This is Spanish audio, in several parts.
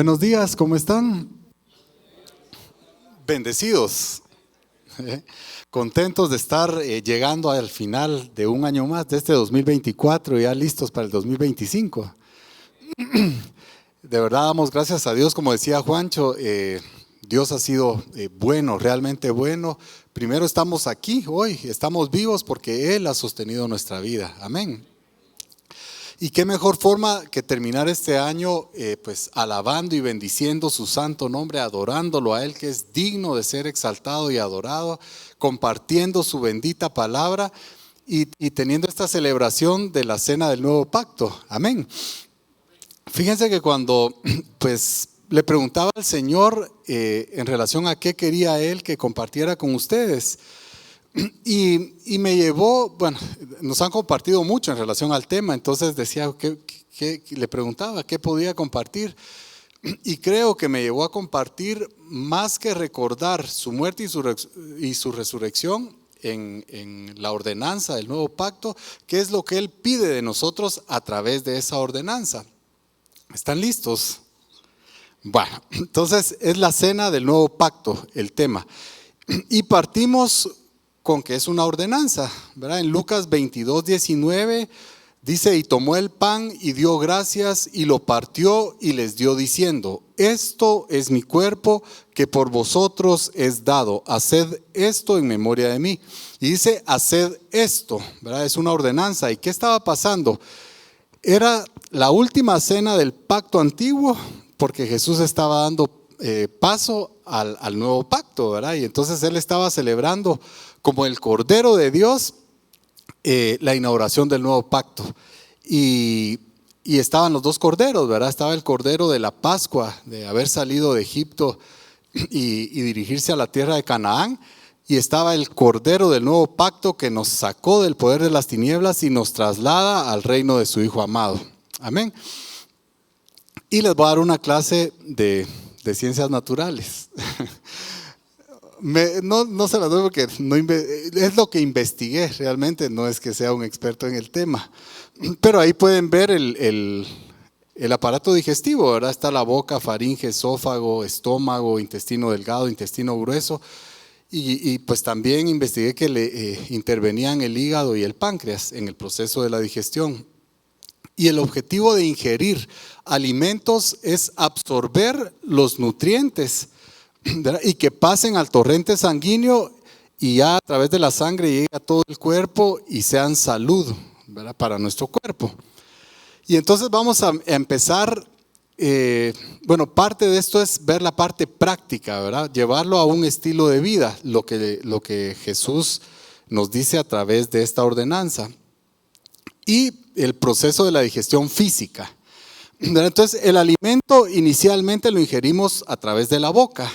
Buenos días, ¿cómo están? Bendecidos, contentos de estar llegando al final de un año más de este 2024, ya listos para el 2025. De verdad damos gracias a Dios, como decía Juancho, Dios ha sido bueno, realmente bueno. Primero estamos aquí hoy, estamos vivos porque Él ha sostenido nuestra vida, amén. Y qué mejor forma que terminar este año pues alabando y bendiciendo su santo nombre, adorándolo a Él que es digno de ser exaltado y adorado, compartiendo su bendita palabra y teniendo esta celebración de la cena del nuevo pacto, amén. Fíjense que cuando pues le preguntaba al Señor en relación a qué quería Él que compartiera con ustedes, y me llevó, bueno, nos han compartido mucho en relación al tema, entonces decía, le preguntaba qué podía compartir, y creo que me llevó a compartir más que recordar su muerte y su resurrección en la ordenanza del nuevo pacto, qué es lo que Él pide de nosotros a través de esa ordenanza. ¿Están listos? Bueno, entonces es la cena del nuevo pacto, el tema, y partimos con que es una ordenanza, ¿verdad? En Lucas 22:19 dice, y tomó el pan y dio gracias y lo partió y les dio diciendo, esto es mi cuerpo que por vosotros es dado, haced esto en memoria de mí. Y dice, haced esto, ¿verdad? Es una ordenanza. ¿Y qué estaba pasando? Era la última cena del pacto antiguo, porque Jesús estaba dando paso al nuevo pacto, ¿verdad? Y entonces Él estaba celebrando como el Cordero de Dios, la inauguración del nuevo pacto. Y estaban los dos corderos, ¿verdad? Estaba el Cordero de la Pascua, de haber salido de Egipto y dirigirse a la tierra de Canaán. Y estaba el Cordero del nuevo pacto que nos sacó del poder de las tinieblas y nos traslada al reino de su Hijo amado. Amén. Y les voy a dar una clase de ciencias naturales. No se las doy porque es lo que investigué realmente, no es que sea un experto en el tema, pero ahí pueden ver el aparato digestivo, ¿verdad? Está la boca, faringe, esófago, estómago, intestino delgado, intestino grueso, y pues también investigué que le intervenían el hígado y el páncreas en el proceso de la digestión. Y el objetivo de ingerir alimentos es absorber los nutrientes, ¿verdad? Y que pasen al torrente sanguíneo y ya a través de la sangre llegue a todo el cuerpo y sean salud, ¿verdad? Para nuestro cuerpo. Y entonces vamos a empezar, bueno, parte de esto es ver la parte práctica, ¿verdad? Llevarlo a un estilo de vida, lo que Jesús nos dice a través de esta ordenanza. Y el proceso de la digestión física. Entonces el alimento inicialmente lo ingerimos a través de la boca.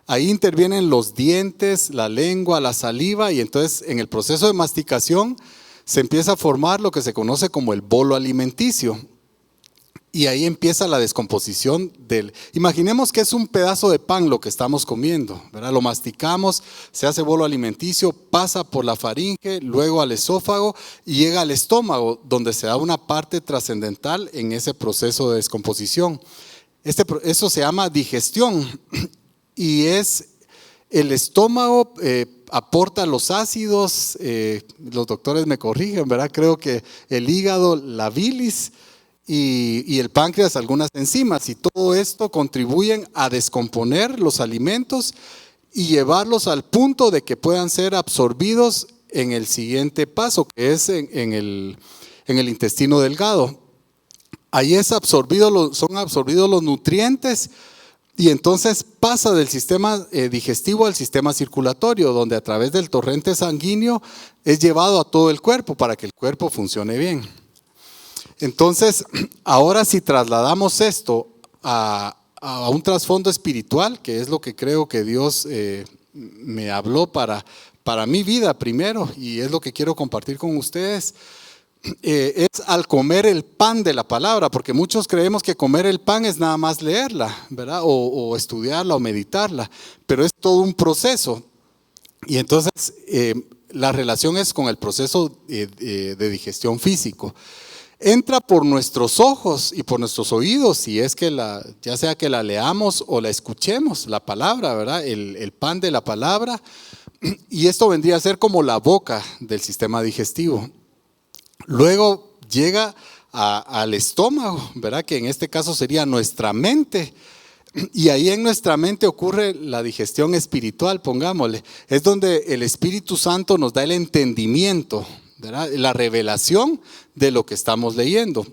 Ahí intervienen los dientes, la lengua, la saliva, y entonces en el proceso de masticación se empieza a formar lo que se conoce como el bolo alimenticio. Y ahí empieza la descomposición imaginemos que es un pedazo de pan lo que estamos comiendo, ¿verdad? Lo masticamos, se hace bolo alimenticio, pasa por la faringe, luego al esófago y llega al estómago, donde se da una parte trascendental en ese proceso de descomposición. Eso se llama digestión y es el estómago aporta los ácidos, los doctores me corrigen, ¿verdad? Creo que el hígado, la bilis, y el páncreas algunas enzimas, y todo esto contribuyen a descomponer los alimentos y llevarlos al punto de que puedan ser absorbidos en el siguiente paso, que es en el intestino delgado. Ahí son absorbidos los nutrientes y entonces pasa del sistema digestivo al sistema circulatorio, donde a través del torrente sanguíneo es llevado a todo el cuerpo para que el cuerpo funcione bien. Entonces, ahora si trasladamos esto a un trasfondo espiritual, que es lo que creo que Dios me habló para mi vida primero, y es lo que quiero compartir con ustedes, es al comer el pan de la palabra, porque muchos creemos que comer el pan es nada más leerla, ¿verdad? O estudiarla o meditarla, pero es todo un proceso. Y entonces la relación es con el proceso de digestión físico. entra por nuestros ojos y por nuestros oídos, si es que ya sea que la leamos o la escuchemos, la palabra, ¿verdad? El pan de la palabra, y esto vendría a ser como la boca del sistema digestivo. Luego llega al estómago, ¿verdad? Que en este caso sería nuestra mente. Y ahí en nuestra mente ocurre la digestión espiritual, pongámosle. Es donde el Espíritu Santo nos da el entendimiento, ¿verdad? La revelación de lo que estamos leyendo.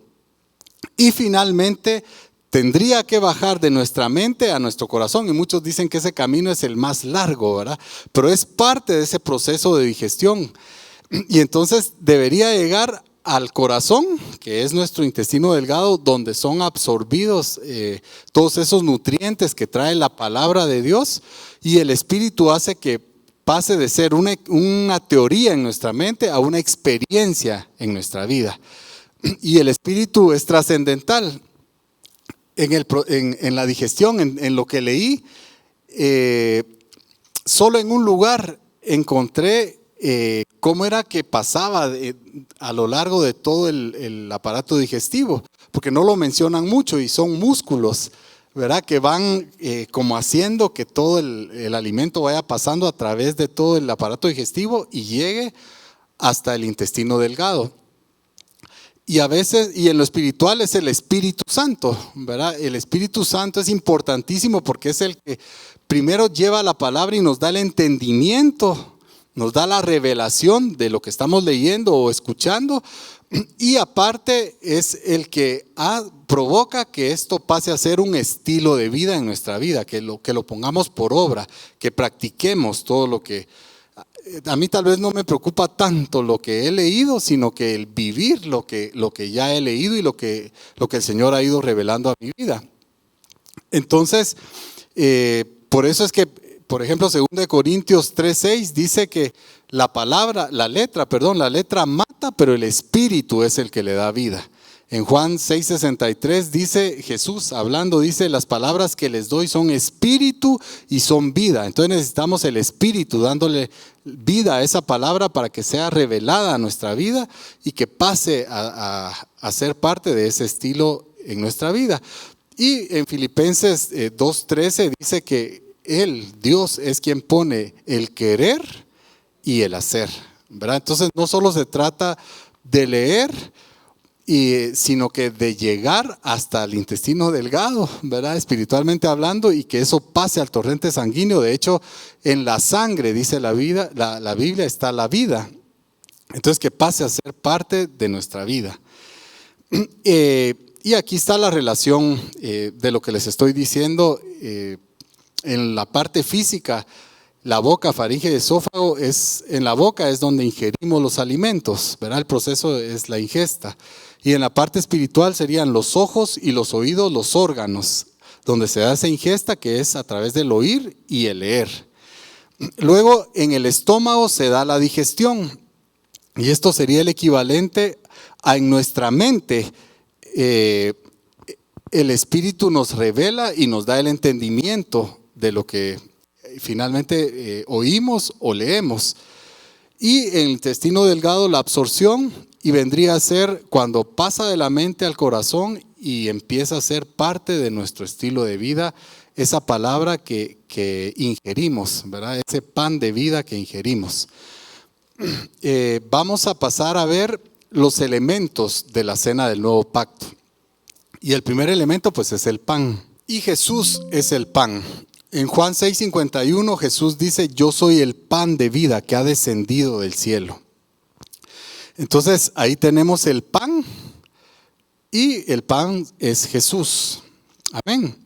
Y finalmente tendría que bajar de nuestra mente a nuestro corazón. Y muchos dicen que ese camino es el más largo, ¿verdad? Pero es parte de ese proceso de digestión. Y entonces debería llegar al corazón, que es nuestro intestino delgado, donde son absorbidos todos esos nutrientes que trae la palabra de Dios, y el Espíritu hace que pase de ser una teoría en nuestra mente a una experiencia en nuestra vida. Y el Espíritu es trascendental. En la digestión, en lo que leí, solo en un lugar encontré cómo era que pasaba a lo largo de todo el aparato digestivo, porque no lo mencionan mucho y son músculos, ¿verdad? Que van como haciendo que todo el alimento vaya pasando a través de todo el aparato digestivo y llegue hasta el intestino delgado. Y a veces, y en lo espiritual es el Espíritu Santo, ¿verdad? El Espíritu Santo es importantísimo porque es el que primero lleva la palabra y nos da el entendimiento, nos da la revelación de lo que estamos leyendo o escuchando, y aparte es el que provoca que esto pase a ser un estilo de vida en nuestra vida, que lo pongamos por obra, que practiquemos todo lo que... A mí tal vez no me preocupa tanto lo que he leído, sino que el vivir lo que ya he leído y lo que el Señor ha ido revelando a mi vida. Entonces, por eso es que, por ejemplo, 2 Corintios 3:6 dice que la letra mata, pero el Espíritu es el que le da vida. En Juan 6:63 dice Jesús hablando, dice: las palabras que les doy son espíritu y son vida. Entonces necesitamos el Espíritu dándole vida a esa palabra para que sea revelada a nuestra vida y que pase a ser parte de ese estilo en nuestra vida. Y en Filipenses 2:13 dice que Dios es quien pone el querer y el hacer, ¿verdad? Entonces no solo se trata de leer, sino que de llegar hasta el intestino delgado, ¿verdad? Espiritualmente hablando, y que eso pase al torrente sanguíneo. De hecho, en la sangre, dice la Biblia, está la vida. Entonces, que pase a ser parte de nuestra vida. Y aquí está la relación de lo que les estoy diciendo. En la parte física, la boca, faringe y esófago, en la boca es donde ingerimos los alimentos, ¿verdad? El proceso es la ingesta. Y en la parte espiritual serían los ojos y los oídos, los órganos, donde se da esa ingesta, que es a través del oír y el leer. Luego en el estómago se da la digestión, y esto sería el equivalente a en nuestra mente. El Espíritu nos revela y nos da el entendimiento de lo que finalmente oímos o leemos. Y en el intestino delgado la absorción, y vendría a ser cuando pasa de la mente al corazón y empieza a ser parte de nuestro estilo de vida, esa palabra que ingerimos, ¿verdad? Ese pan de vida que ingerimos. Vamos a pasar a ver los elementos de la cena del nuevo pacto. Y el primer elemento pues es el pan. Y Jesús es el pan. En Juan 6:51 Jesús dice: yo soy el pan de vida que ha descendido del cielo. Entonces ahí tenemos el pan, y el pan es Jesús. Amén.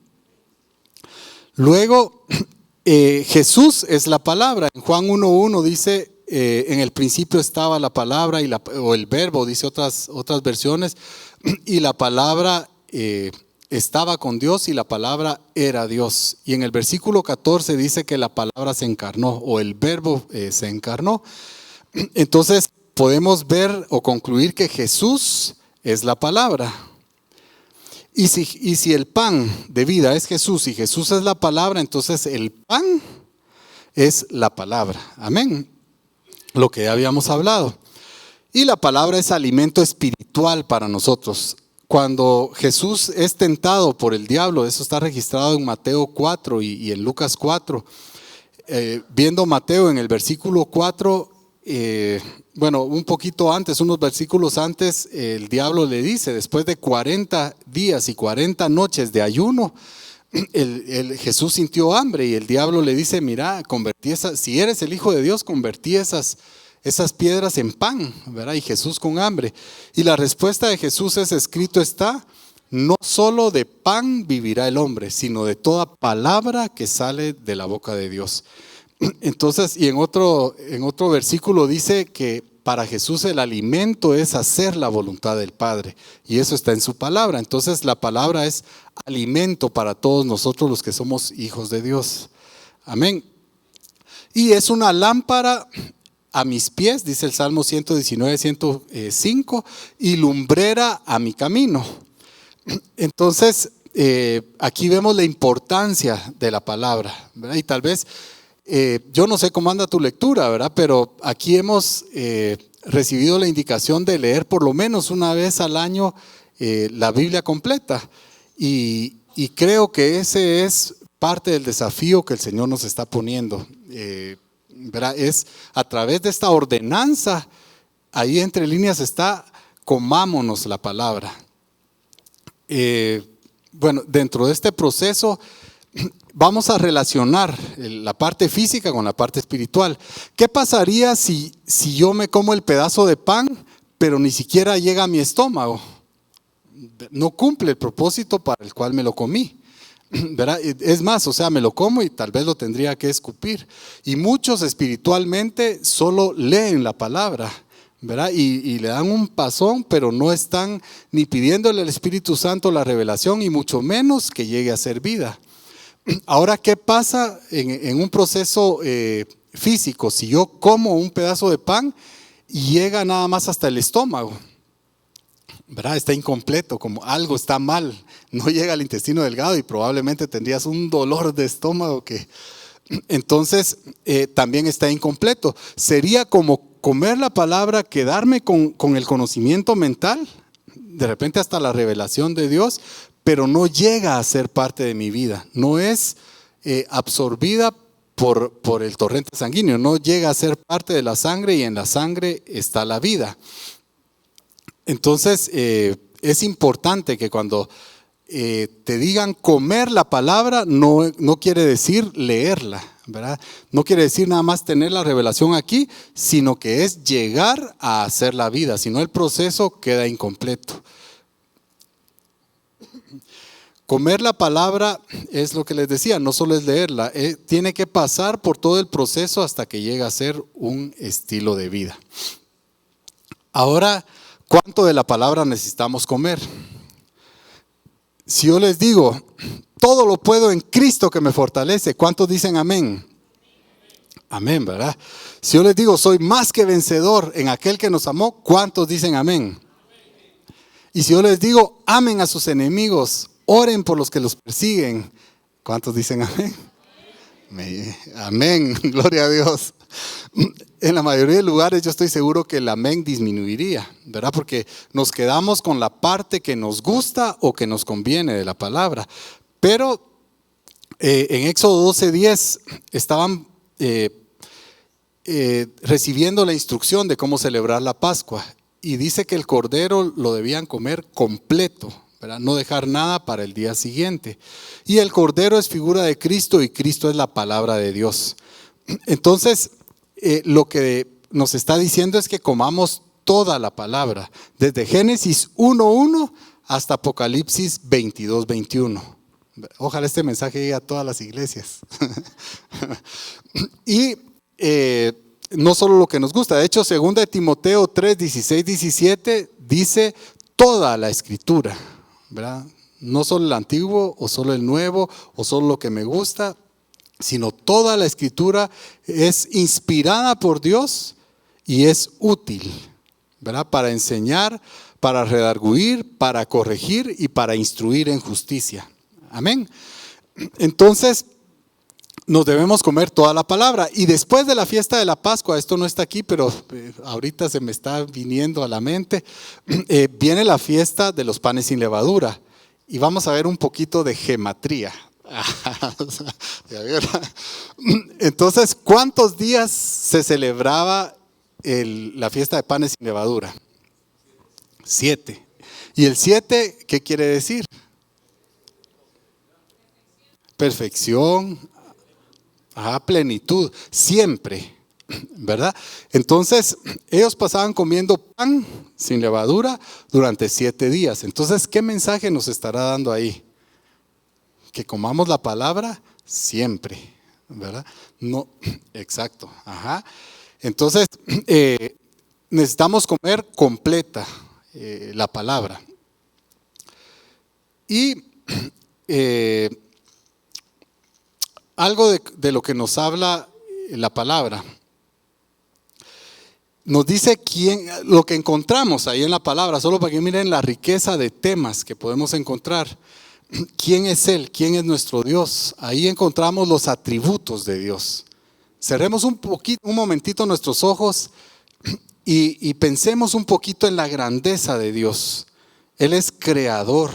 Luego Jesús es la palabra. En Juan 1:1 dice: en el principio estaba la palabra o el verbo, dice otras versiones, y la palabra estaba con Dios y la palabra era Dios. Y en el versículo 14 dice que la palabra se encarnó, o el verbo se encarnó. Entonces podemos ver o concluir que Jesús es la palabra. Y si el pan de vida es Jesús y Jesús es la palabra, entonces el pan es la palabra. Amén. Lo que ya habíamos hablado. Y la palabra es alimento espiritual para nosotros. Cuando Jesús es tentado por el diablo, eso está registrado en Mateo 4 y en Lucas 4. Viendo Mateo en el versículo 4, un poquito antes, unos versículos antes, el diablo le dice, después de 40 días y 40 noches de ayuno, Jesús sintió hambre y el diablo le dice, mira, si eres el Hijo de Dios, convertí esas piedras en pan, ¿verdad? Y Jesús con hambre. Y la respuesta de Jesús es: escrito está, no solo de pan vivirá el hombre, sino de toda palabra que sale de la boca de Dios. Entonces, y en otro versículo dice que para Jesús el alimento es hacer la voluntad del Padre, y eso está en su palabra. Entonces la palabra es alimento para todos nosotros los que somos hijos de Dios. Amén. Y es una lámpara a mis pies, dice el Salmo 119, 105, y lumbrera a mi camino. Entonces, aquí vemos la importancia de la palabra, ¿verdad? Y tal vez, yo no sé cómo anda tu lectura, ¿verdad? Pero aquí hemos recibido la indicación de leer por lo menos una vez al año la Biblia completa. Y creo que ese es parte del desafío que el Señor nos está poniendo. ¿Verdad? Es a través de esta ordenanza, ahí entre líneas está, comámonos la palabra. Dentro de este proceso vamos a relacionar la parte física con la parte espiritual. ¿Qué pasaría si yo me como el pedazo de pan, pero ni siquiera llega a mi estómago? No cumple el propósito para el cual me lo comí, ¿verdad? Es más, me lo como y tal vez lo tendría que escupir. Y muchos espiritualmente solo leen la palabra, ¿verdad? Y le dan un pasón, pero no están ni pidiéndole al Espíritu Santo la revelación, y mucho menos que llegue a ser vida. Ahora, ¿qué pasa en un proceso físico? Si yo como un pedazo de pan y llega nada más hasta el estómago, ¿verdad? Está incompleto, como algo está mal, no llega al intestino delgado y probablemente tendrías un dolor de estómago entonces también está incompleto. Sería como comer la palabra, quedarme con el conocimiento mental, de repente hasta la revelación de Dios, pero no llega a ser parte de mi vida, no es absorbida por el torrente sanguíneo, no llega a ser parte de la sangre, y en la sangre está la vida. Entonces es importante que cuando te digan comer la palabra, no quiere decir leerla, ¿verdad? No quiere decir nada más tener la revelación aquí, sino que es llegar a hacer la vida, si no el proceso queda incompleto. Comer la palabra es lo que les decía, no solo es leerla, tiene que pasar por todo el proceso hasta que llegue a ser un estilo de vida. Ahora, ¿cuánto de la palabra necesitamos comer? Si yo les digo, todo lo puedo en Cristo que me fortalece, ¿cuántos dicen amén? Amén, ¿verdad? Si yo les digo, soy más que vencedor en aquel que nos amó, ¿cuántos dicen amén? Y si yo les digo, amen a sus enemigos, oren por los que los persiguen, ¿cuántos dicen amén? Amén, gloria a Dios. En la mayoría de lugares yo estoy seguro que el amén disminuiría, ¿verdad? Porque nos quedamos con la parte que nos gusta o que nos conviene de la palabra. Pero en Éxodo 12:10 estaban recibiendo la instrucción de cómo celebrar la Pascua, y dice que el cordero lo debían comer completo, ¿verdad? No dejar nada para el día siguiente. Y el cordero es figura de Cristo, y Cristo es la palabra de Dios. Entonces, lo que nos está diciendo es que comamos toda la palabra, desde Génesis 1:1 hasta Apocalipsis 22:21. Ojalá este mensaje llegue a todas las iglesias. Y no solo lo que nos gusta, de hecho 2 Timoteo 3:16-17 dice toda la escritura, ¿verdad? No solo el antiguo o solo el nuevo o solo lo que me gusta, sino toda la escritura es inspirada por Dios y es útil, ¿verdad? Para enseñar, para redarguir, para corregir y para instruir en justicia. Amén. Entonces, nos debemos comer toda la palabra. Y después de la fiesta de la Pascua, esto no está aquí, pero ahorita se me está viniendo a la mente, viene la fiesta de los panes sin levadura. Y vamos a ver un poquito de gematría. Entonces, ¿cuántos días se celebraba la fiesta de panes sin levadura? 7. ¿Y el 7 qué quiere decir? Perfección, plenitud, siempre, ¿verdad? Entonces, ellos pasaban comiendo pan sin levadura durante 7 días. Entonces, ¿qué mensaje nos estará dando ahí? Que comamos la palabra siempre, ¿verdad? No, exacto, Entonces, necesitamos comer completa la palabra. Y algo de lo que nos habla la palabra. Nos dice lo que encontramos ahí en la palabra, solo para que miren la riqueza de temas que podemos encontrar. ¿Quién es Él? ¿Quién es nuestro Dios? Ahí encontramos los atributos de Dios. Cerremos un momentito nuestros ojos y pensemos un poquito en la grandeza de Dios. Él es creador,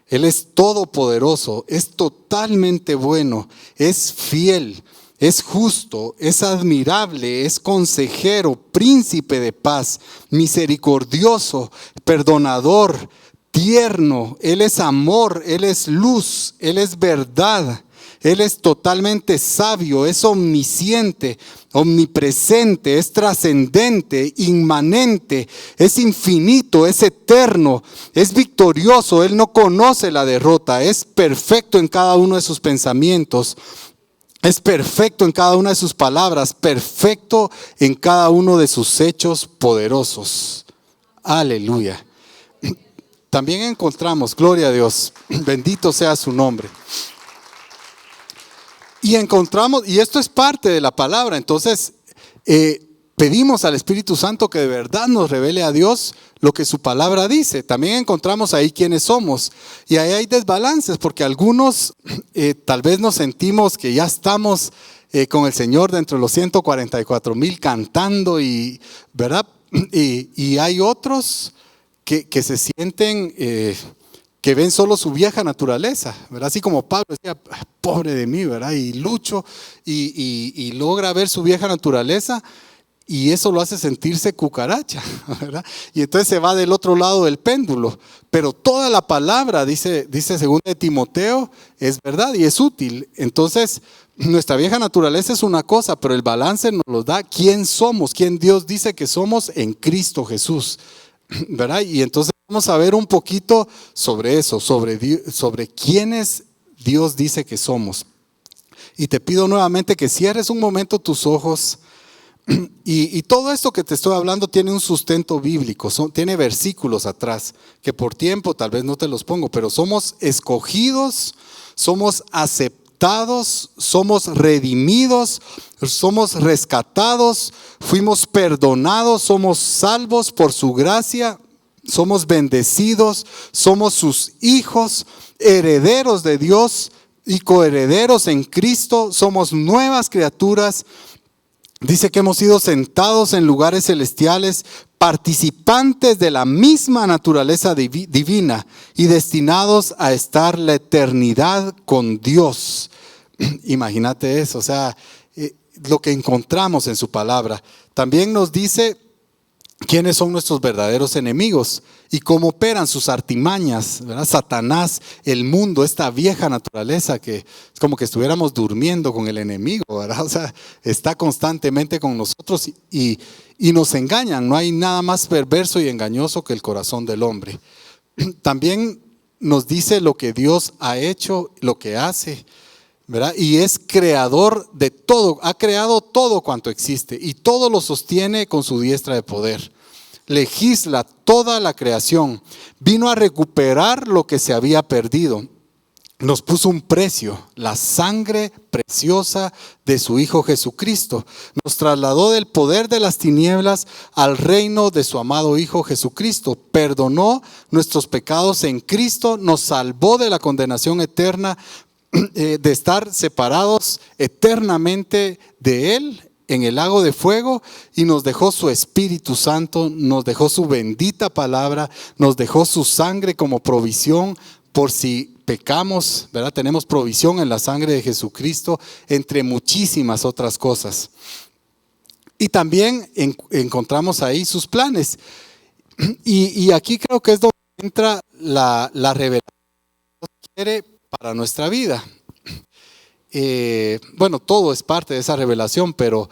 Él es todopoderoso, es totalmente bueno, es fiel, es justo, es admirable, es consejero, príncipe de paz, misericordioso, perdonador, tierno. Él es amor, Él es luz, Él es verdad. Él es totalmente sabio, es omnisciente, omnipresente, es trascendente, inmanente, es infinito, es eterno, es victorioso. Él no conoce la derrota, es perfecto en cada uno de sus pensamientos, es perfecto en cada una de sus palabras, perfecto en cada uno de sus hechos poderosos. Aleluya. También encontramos, gloria a Dios, bendito sea su nombre. Y encontramos, y esto es parte de la palabra, entonces pedimos al Espíritu Santo que de verdad nos revele a Dios lo que su palabra dice. También encontramos ahí quiénes somos. Y ahí hay desbalances, porque algunos tal vez nos sentimos que ya estamos con el Señor dentro de los 144,000 cantando, ¿verdad? Y hay otros que se sienten... que ven solo su vieja naturaleza, ¿verdad? Así como Pablo decía, pobre de mí, ¿verdad? Y lucho y logra ver su vieja naturaleza y eso lo hace sentirse cucaracha, ¿verdad? Y entonces se va del otro lado del péndulo. Pero toda la palabra, dice según de Timoteo, es verdad y es útil. Entonces, nuestra vieja naturaleza es una cosa, pero el balance nos lo da quién somos, quién Dios dice que somos en Cristo Jesús, ¿verdad? Y entonces vamos a ver un poquito sobre eso, sobre quiénes Dios dice que somos. Y te pido nuevamente que cierres un momento tus ojos. Y todo esto que te estoy hablando tiene un sustento bíblico, tiene versículos atrás, que por tiempo tal vez no te los pongo, pero somos escogidos, somos aceptados, somos redimidos, somos rescatados, fuimos perdonados, somos salvos por su gracia. Somos bendecidos, somos sus hijos, herederos de Dios y coherederos en Cristo, somos nuevas criaturas. Dice que hemos sido sentados en lugares celestiales, participantes de la misma naturaleza divina y destinados a estar la eternidad con Dios. Imagínate eso, o sea, lo que encontramos en su palabra. También nos dice quiénes son nuestros verdaderos enemigos y cómo operan sus artimañas, ¿verdad? Satanás, el mundo, esta vieja naturaleza que es como que estuviéramos durmiendo con el enemigo, ¿verdad? O sea, está constantemente con nosotros y nos engañan. No hay nada más perverso y engañoso que el corazón del hombre. También nos dice lo que Dios ha hecho, lo que hace, ¿verdad? Y es creador de todo, ha creado todo cuanto existe y todo lo sostiene con su diestra de poder. Legisla toda la creación, vino a recuperar lo que se había perdido. Nos puso un precio, la sangre preciosa de su Hijo Jesucristo. Nos trasladó del poder de las tinieblas al reino de su amado Hijo Jesucristo. Perdonó nuestros pecados en Cristo, nos salvó de la condenación eterna de estar separados eternamente de Él en el lago de fuego, y nos dejó su Espíritu Santo, nos dejó su bendita palabra, nos dejó su sangre como provisión por si pecamos, ¿verdad? Tenemos provisión en la sangre de Jesucristo, entre muchísimas otras cosas. Y también encontramos ahí sus planes. Y aquí creo que es donde entra la revelación que Dios quiere para nuestra vida. Bueno, todo es parte de esa revelación, pero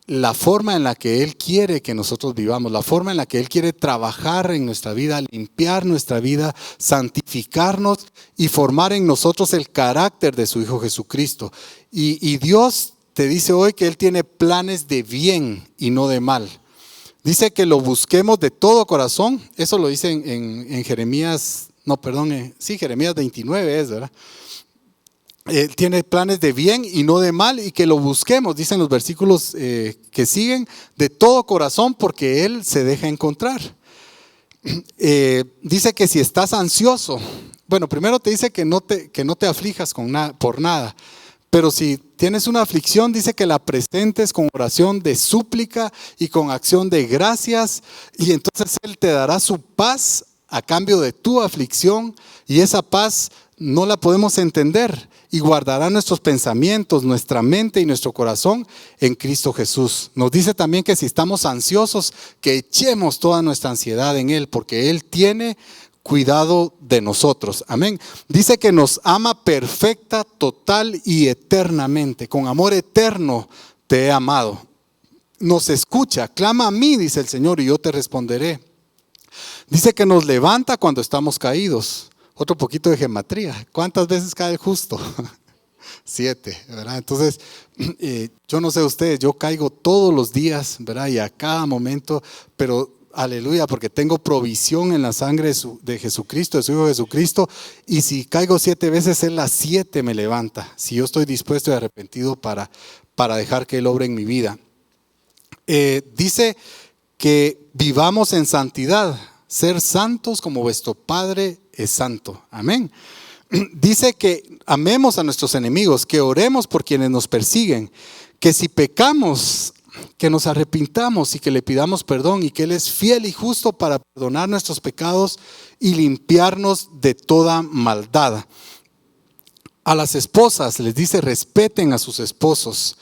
la forma en la que Él quiere que nosotros vivamos, la forma en la que Él quiere trabajar en nuestra vida, limpiar nuestra vida, santificarnos y formar en nosotros el carácter de su Hijo Jesucristo. Y Dios te dice hoy que Él tiene planes de bien y no de mal. Dice que lo busquemos de todo corazón. Eso lo dice en Jeremías, Jeremías 29 es, ¿verdad? Tiene planes de bien y no de mal, y que lo busquemos, dicen los versículos que siguen, de todo corazón, porque Él se deja encontrar. Dice que si estás ansioso, bueno, primero te dice que no te aflijas por nada, pero si tienes una aflicción, dice que la presentes con oración de súplica y con acción de gracias, y entonces Él te dará su paz a cambio de tu aflicción, y esa paz no la podemos entender, y guardará nuestros pensamientos, nuestra mente y nuestro corazón en Cristo Jesús. Nos dice también que si estamos ansiosos, que echemos toda nuestra ansiedad en Él, porque Él tiene cuidado de nosotros. Amén. Dice que nos ama perfecta, total y eternamente. Con amor eterno te he amado. Nos escucha, clama a mí, dice el Señor, y yo te responderé. Dice que nos levanta cuando estamos caídos. Otro poquito de gematría. ¿Cuántas veces cae el justo? 7, ¿verdad? Entonces, yo no sé ustedes, yo caigo todos los días, ¿verdad? Y a cada momento, pero aleluya, porque tengo provisión en la sangre de Jesucristo, de su Hijo Jesucristo, y si caigo 7 veces, Él las 7 me levanta, si yo estoy dispuesto y arrepentido para dejar que Él obre en mi vida. Dice que vivamos en santidad, ser santos como vuestro Padre es santo. Amén. Dice que amemos a nuestros enemigos, que oremos por quienes nos persiguen, que si pecamos, que nos arrepintamos y que le pidamos perdón, y que Él es fiel y justo para perdonar nuestros pecados y limpiarnos de toda maldad. A las esposas les dice: respeten a sus esposos,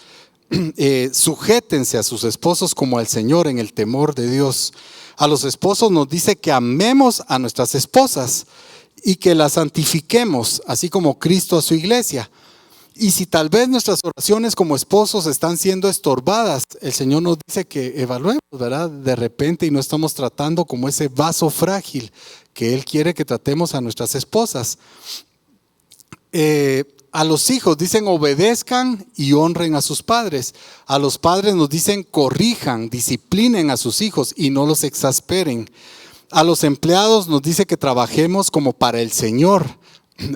sujétense a sus esposos como al Señor en el temor de Dios. A los esposos nos dice que amemos a nuestras esposas y que las santifiquemos, así como Cristo a su iglesia. Y si tal vez nuestras oraciones como esposos están siendo estorbadas, el Señor nos dice que evaluemos, ¿verdad? De repente, y no estamos tratando como ese vaso frágil que Él quiere que tratemos a nuestras esposas. A los hijos dicen: obedezcan y honren a sus padres. A los padres nos dicen: corrijan, disciplinen a sus hijos y no los exasperen. A los empleados nos dice que trabajemos como para el Señor,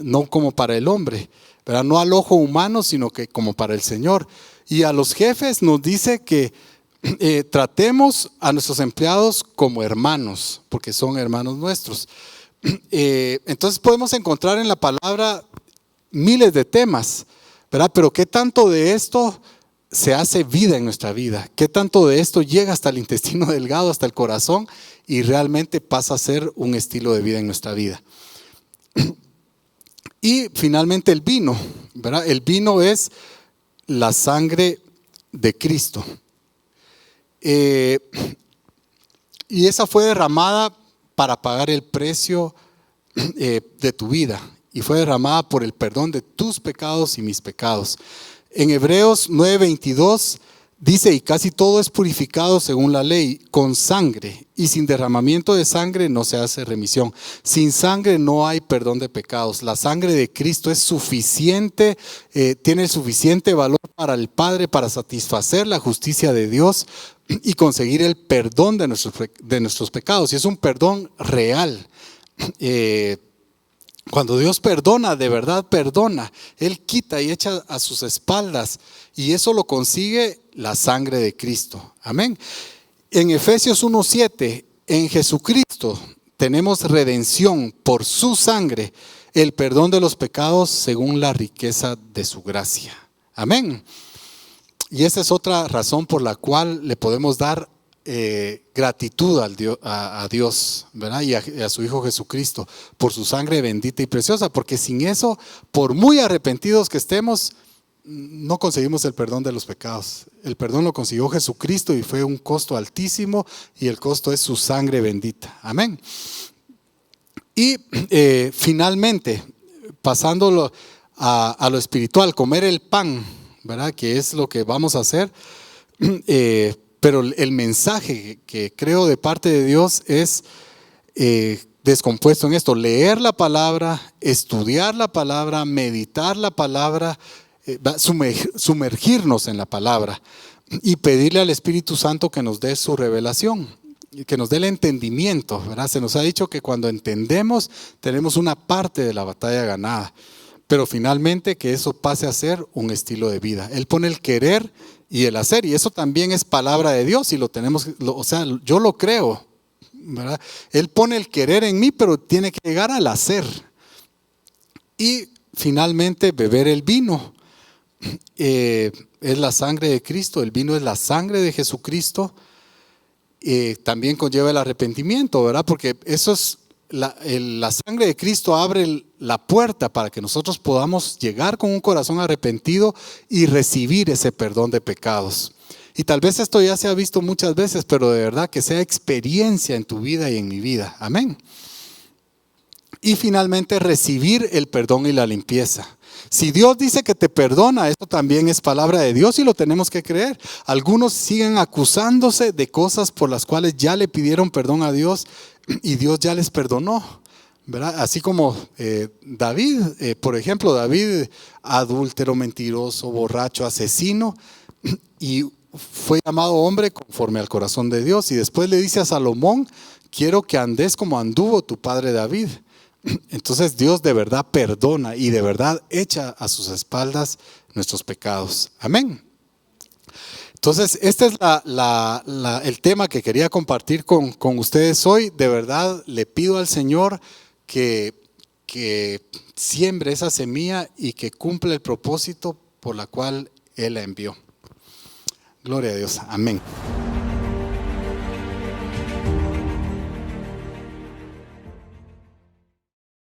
no como para el hombre, ¿verdad? No al ojo humano, sino que como para el Señor. Y a los jefes nos dice que tratemos a nuestros empleados como hermanos, porque son hermanos nuestros. Entonces podemos encontrar en la palabra miles de temas, ¿verdad? Pero ¿qué tanto de esto se hace vida en nuestra vida? ¿Qué tanto de esto llega hasta el intestino delgado, hasta el corazón, y realmente pasa a ser un estilo de vida en nuestra vida? Y finalmente el vino, ¿verdad? El vino es la sangre de Cristo. Y esa fue derramada para pagar el precio de tu vida. Y fue derramada por el perdón de tus pecados y mis pecados. En Hebreos 9:22 dice: y casi todo es purificado según la ley, con sangre, y sin derramamiento de sangre no se hace remisión. Sin sangre no hay perdón de pecados. La sangre de Cristo es suficiente, tiene suficiente valor para el Padre, para satisfacer la justicia de Dios y conseguir el perdón de nuestros pecados. Y es un perdón real. Cuando Dios perdona, de verdad perdona, Él quita y echa a sus espaldas, y eso lo consigue la sangre de Cristo. Amén. En Efesios 1:7, en Jesucristo tenemos redención por su sangre, el perdón de los pecados según la riqueza de su gracia. Amén. Y esa es otra razón por la cual le podemos dar gratitud a Dios, ¿verdad? Y a su Hijo Jesucristo por su sangre bendita y preciosa, porque sin eso, por muy arrepentidos que estemos, no conseguimos el perdón de los pecados. El perdón lo consiguió Jesucristo y fue un costo altísimo, y el costo es su sangre bendita. Amén. Y finalmente, pasándolo a lo espiritual, comer el pan, ¿verdad? Que es lo que vamos a hacer. Pero el mensaje que creo de parte de Dios es descompuesto en esto: leer la palabra, estudiar la palabra, meditar la palabra, sumergirnos en la palabra y pedirle al Espíritu Santo que nos dé su revelación, que nos dé el entendimiento, ¿verdad? Se nos ha dicho que cuando entendemos tenemos una parte de la batalla ganada, pero finalmente que eso pase a ser un estilo de vida. Él pone el querer y el hacer, y eso también es palabra de Dios, y lo tenemos, o sea, yo lo creo, ¿verdad? Él pone el querer en mí, pero tiene que llegar al hacer. Y finalmente beber el vino. Es la sangre de Cristo, el vino es la sangre de Jesucristo. También conlleva el arrepentimiento, ¿verdad? Porque eso es la sangre de Cristo abre la puerta para que nosotros podamos llegar con un corazón arrepentido y recibir ese perdón de pecados. Y tal vez esto ya se ha visto muchas veces, pero de verdad que sea experiencia en tu vida y en mi vida. Amén. Y finalmente recibir el perdón y la limpieza. Si Dios dice que te perdona, esto también es palabra de Dios y lo tenemos que creer. Algunos siguen acusándose de cosas por las cuales ya le pidieron perdón a Dios y Dios ya les perdonó, ¿verdad? Así como David, por ejemplo, David, adúltero, mentiroso, borracho, asesino, y fue llamado hombre conforme al corazón de Dios. Y después le dice a Salomón: quiero que andes como anduvo tu padre David. Entonces Dios de verdad perdona y de verdad echa a sus espaldas nuestros pecados. Amén. Entonces este es el tema que quería compartir con ustedes hoy. De verdad le pido al Señor que siembre esa semilla y que cumpla el propósito por la cual Él la envió. Gloria a Dios. Amén.